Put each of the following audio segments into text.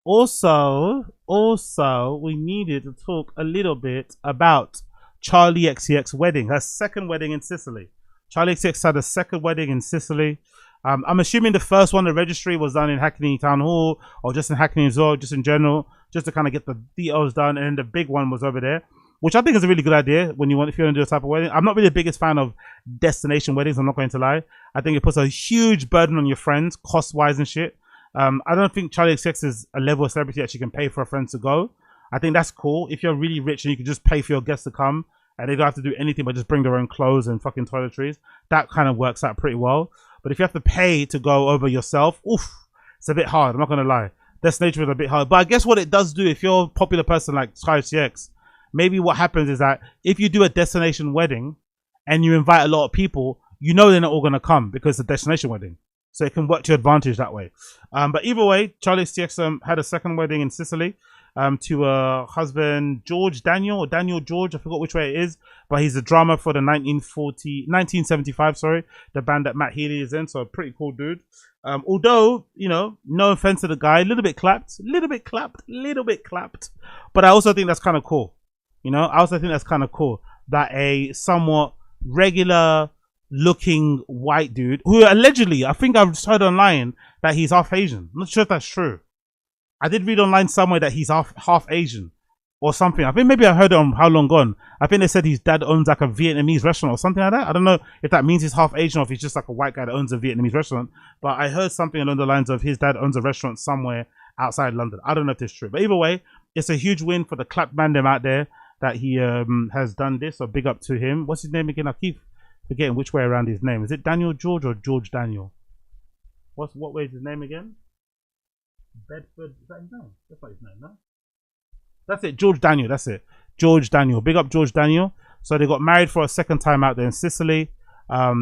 Also, we needed to talk a little bit about Charli XCX wedding, her second wedding in Sicily. Charli XCX had a second wedding in Sicily. I'm assuming the first one, the registry, was done in Hackney Town Hall, or just in Hackney as well, just in general, just to kind of get the details done. And then the big one was over there, which I think is a really good idea when if you want to do a type of wedding. I'm not really the biggest fan of destination weddings, I'm not going to lie. I think it puts a huge burden on your friends, cost-wise and shit. I don't think Charli XCX is a level of celebrity that she can pay for her friends to go. I think that's cool. If you're really rich and you can just pay for your guests to come and they don't have to do anything but just bring their own clothes and fucking toiletries, that kind of works out pretty well. But if you have to pay to go over yourself, oof, it's a bit hard. I'm not going to lie. Destination is a bit hard. But I guess what it does do, if you're a popular person like Charli XCX, maybe what happens is that if you do a destination wedding and you invite a lot of people, you know they're not all going to come because it's a destination wedding. So it can work to your advantage that way. But either way, Charli XCX had a second wedding in Sicily to her husband, George Daniel, or Daniel George. I forgot which way it is. But he's the drummer for the 1975, the band that Matt Healy is in. So a pretty cool dude. Although, no offense to the guy, a little bit clapped. But I also think that's kind of cool. I also think that's kind of cool that a somewhat regular looking white dude who allegedly, I think I've heard online that he's half Asian. I'm not sure if that's true. I did read online somewhere that he's half Asian or something. I think maybe I heard it on How Long Gone. I think they said his dad owns like a Vietnamese restaurant or something like that. I don't know if that means he's half Asian or if he's just like a white guy that owns a Vietnamese restaurant. But I heard something along the lines of his dad owns a restaurant somewhere outside London. I don't know if it's true. But either way, it's a huge win for the clap bandem out there that he has done this. So big up to him. What's his name again? I keep forgetting which way around his name. Is it Daniel George or George Daniel? What way is his name again? Bedford, is that his name? That's not his name, no? That's it, George Daniel, that's it. George Daniel. Big up George Daniel. So they got married for a second time out there in Sicily.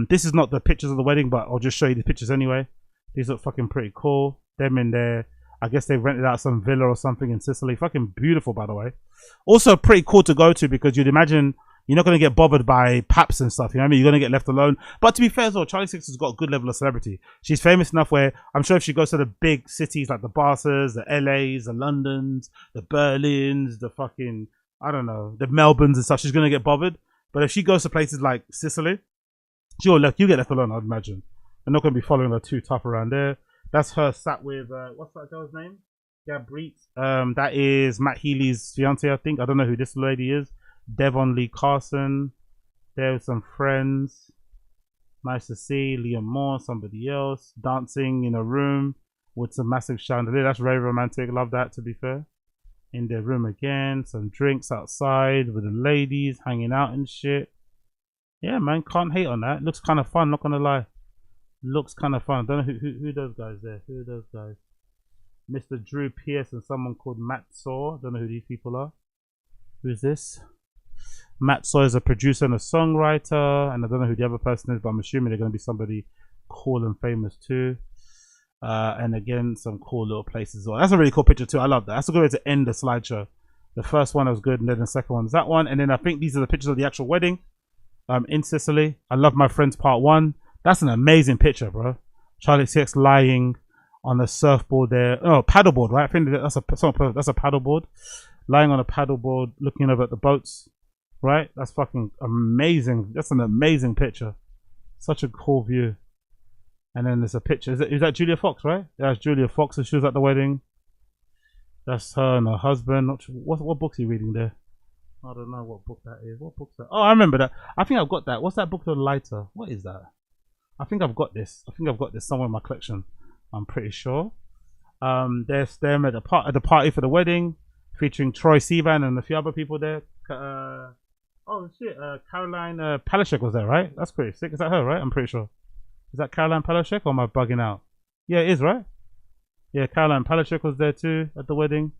This is not the pictures of the wedding, but I'll just show you the pictures anyway. These look fucking pretty cool. Them in there. I guess they rented out some villa or something in Sicily. Fucking beautiful, by the way. Also pretty cool to go to because you'd imagine you're not going to get bothered by paps and stuff. You know what I mean? You're going to get left alone. But to be fair as well, Charli XCX has got a good level of celebrity. She's famous enough where I'm sure if she goes to the big cities like the Barcas, the LAs, the Londons, the Berlins, the fucking, I don't know, the Melbournes and stuff, she's going to get bothered. But if she goes to places like Sicily, you get left alone, I'd imagine. They're not going to be following her too tough around there. That's her sat with, what's that girl's name? Gabreet. That is Matt Healy's fiance, I think. I don't know who this lady is. Devon Lee Carson. There's some friends. Nice to see. Liam Moore, somebody else. Dancing in a room with some massive chandelier. That's very romantic. Love that, to be fair. In their room again. Some drinks outside with the ladies hanging out and shit. Yeah, man. Can't hate on that. Looks kind of fun, not gonna lie. Looks kind of fun. Don't know who those guys there. Who are those guys? Mr. Drew Pierce and someone called Matt Saw. Don't know who these people are. Who's this? Matt Saw is a producer and a songwriter, and I don't know who the other person is, but I'm assuming they're going to be somebody cool and famous too. And again, some cool little places as well. That's a really cool picture too. I love that. That's a good way to end the slideshow. The first one was good, and then the second one is that one. And then I think these are the pictures of the actual wedding in Sicily. I Love My Friends Part 1. That's an amazing picture, bro. Charli XCX lying on the surfboard there. Oh, paddleboard, right? I think that's a paddleboard. Lying on a paddleboard, looking over at the boats. Right? That's fucking amazing. That's an amazing picture. Such a cool view. And then there's a picture. Is that Julia Fox, right? That's Julia Fox. She was at the wedding. That's her and her husband. Not sure. What book's he reading there? I don't know what book that is. What book's that? Oh, I remember that. I think I've got that. What's that book, The Lighter? What is that? I think I've got this. Somewhere in my collection. I'm pretty sure. There's them at the party for the wedding, featuring Troye Sivan and a few other people there. Oh shit, Caroline Palachuk was there, right? That's pretty sick. Is that her, right? I'm pretty sure. Is that Caroline Palachuk or am I bugging out? Yeah, it is, right? Yeah, Caroline Palachuk was there too at the wedding.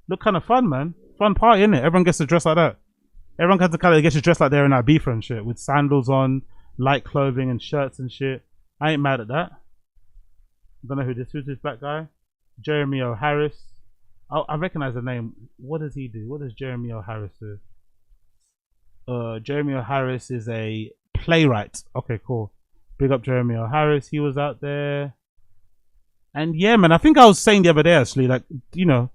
Look kind of fun, man. Fun party, innit? Everyone gets to dress like that. Everyone gets to dress like they're in Ibiza and shit, with sandals on, light clothing and shirts and shit. I ain't mad at that. I don't know who's this black guy? Jeremy O. Harris. I recognize the name. What does he do? What does Jeremy O. Harris do? Jeremy O. Harris is a playwright. Okay, cool. Big up Jeremy O. Harris. He was out there. And yeah, man, I think I was saying the other day actually, like, you know,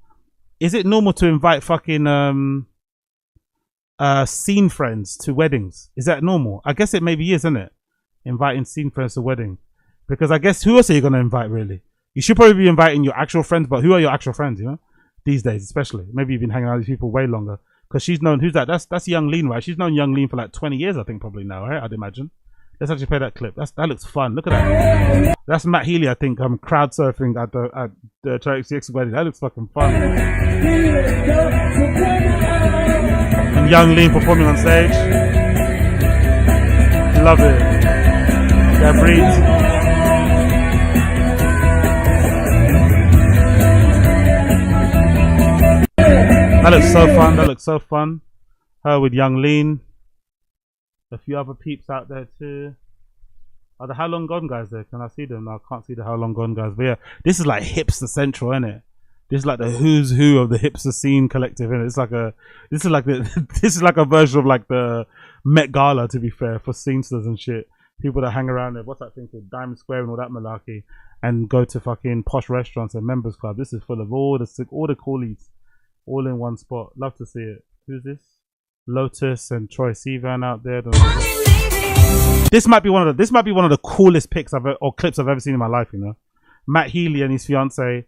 is it normal to invite fucking scene friends to weddings? Is that normal? I guess it maybe is, isn't it? Inviting scene friends to wedding. Because I guess who else are you gonna invite really? You should probably be inviting your actual friends, but who are your actual friends, you know? These days, especially. Maybe you've been hanging out with these people way longer. Because she's known, who's that? That's Young Lean, right? She's known Young Lean for like 20 years, I think, probably now, right? I'd imagine. Let's actually play that clip. That looks fun. Look at that. That's Matt Healy, I think. Crowd surfing at the Charli XCX wedding. That looks fucking fun. And Young Lean performing on stage. Love it. Yeah, breathe. That looks so fun. That looks so fun. Her with Young Lean. A few other peeps out there too. Are the How Long Gone guys there? Can I see them? No, I can't see the How Long Gone guys. But yeah, this is like hipster central, isn't it? This is like the who's who of the hipster scene collective, innit? It's like this is like a version of like the Met Gala, to be fair, for scenesters and shit. People that hang around there. What's that thing called? Diamond Square and all that malarkey, and go to fucking posh restaurants and members club. This is full of all the coolies, all in one spot. Love to see it. Who's this? Lotus and Troy Sivan out there. This might be one of the coolest pics or clips I've ever seen in my life. You know, Matt Healy and his fiance.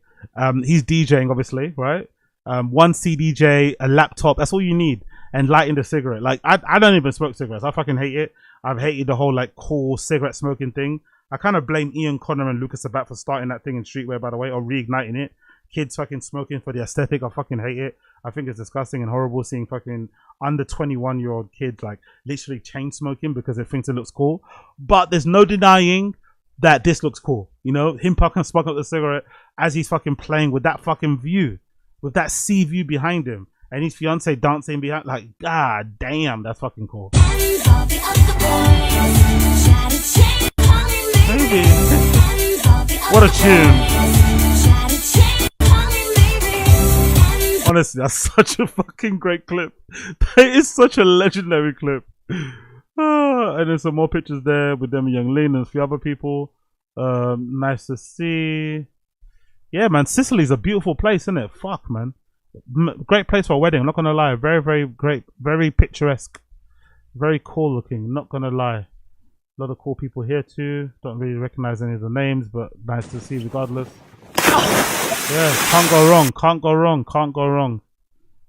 He's DJing, obviously, right? One CDJ, a laptop. That's all you need, and lighting the cigarette. Like I don't even smoke cigarettes. I fucking hate it. I've hated the whole like cool cigarette smoking thing. I kind of blame Ian Connor and Lucas Sabat for starting that thing in streetwear, by the way, or reigniting it. Kids fucking smoking for the aesthetic. I fucking hate it. I think it's disgusting and horrible seeing fucking under 21-year-old kids like literally chain smoking because they think it looks cool. But there's no denying that this looks cool. You know, him fucking smoking up the cigarette as he's fucking playing with that fucking view, with that sea view behind him, and his fiance dancing behind. Like, god damn, that's fucking cool. Maybe. What a tune. Honestly, that's such a fucking great clip. That is such a legendary clip. And there's some more pictures there with them and Young Lean and a few other people. Nice to see. Yeah, man, Sicily's a beautiful place, isn't it? Fuck, man. Great place for a wedding, I'm not gonna lie. Very, very great. Very picturesque. Very cool looking, not gonna lie. A lot of cool people here too. Don't really recognize any of the names, but nice to see regardless. Yeah, can't go wrong, can't go wrong, can't go wrong.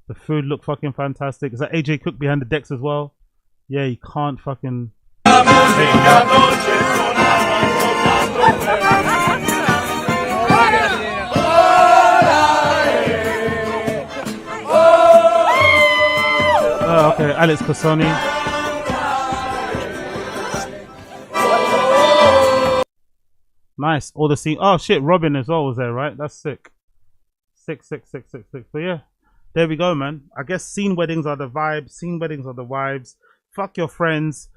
The food looked fucking fantastic. Is that AJ Cook behind the decks as well? Yeah, you can't fucking... Okay, Alex Cassoni. Nice. All the scene. Oh shit, Robin as well was there, right? That's sick. Sick. But yeah, there we go, man. I guess scene weddings are the vibes. Scene weddings are the vibes. Fuck your friends.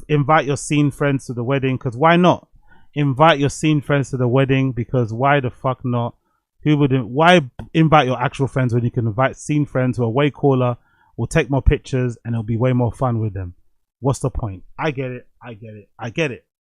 Invite your scene friends to the wedding, because why not? Invite your scene friends to the wedding, because why the fuck not? Who wouldn't? Why invite your actual friends when you can invite scene friends who are way cooler, will take more pictures, and it'll be way more fun with them? What's the point? I get it.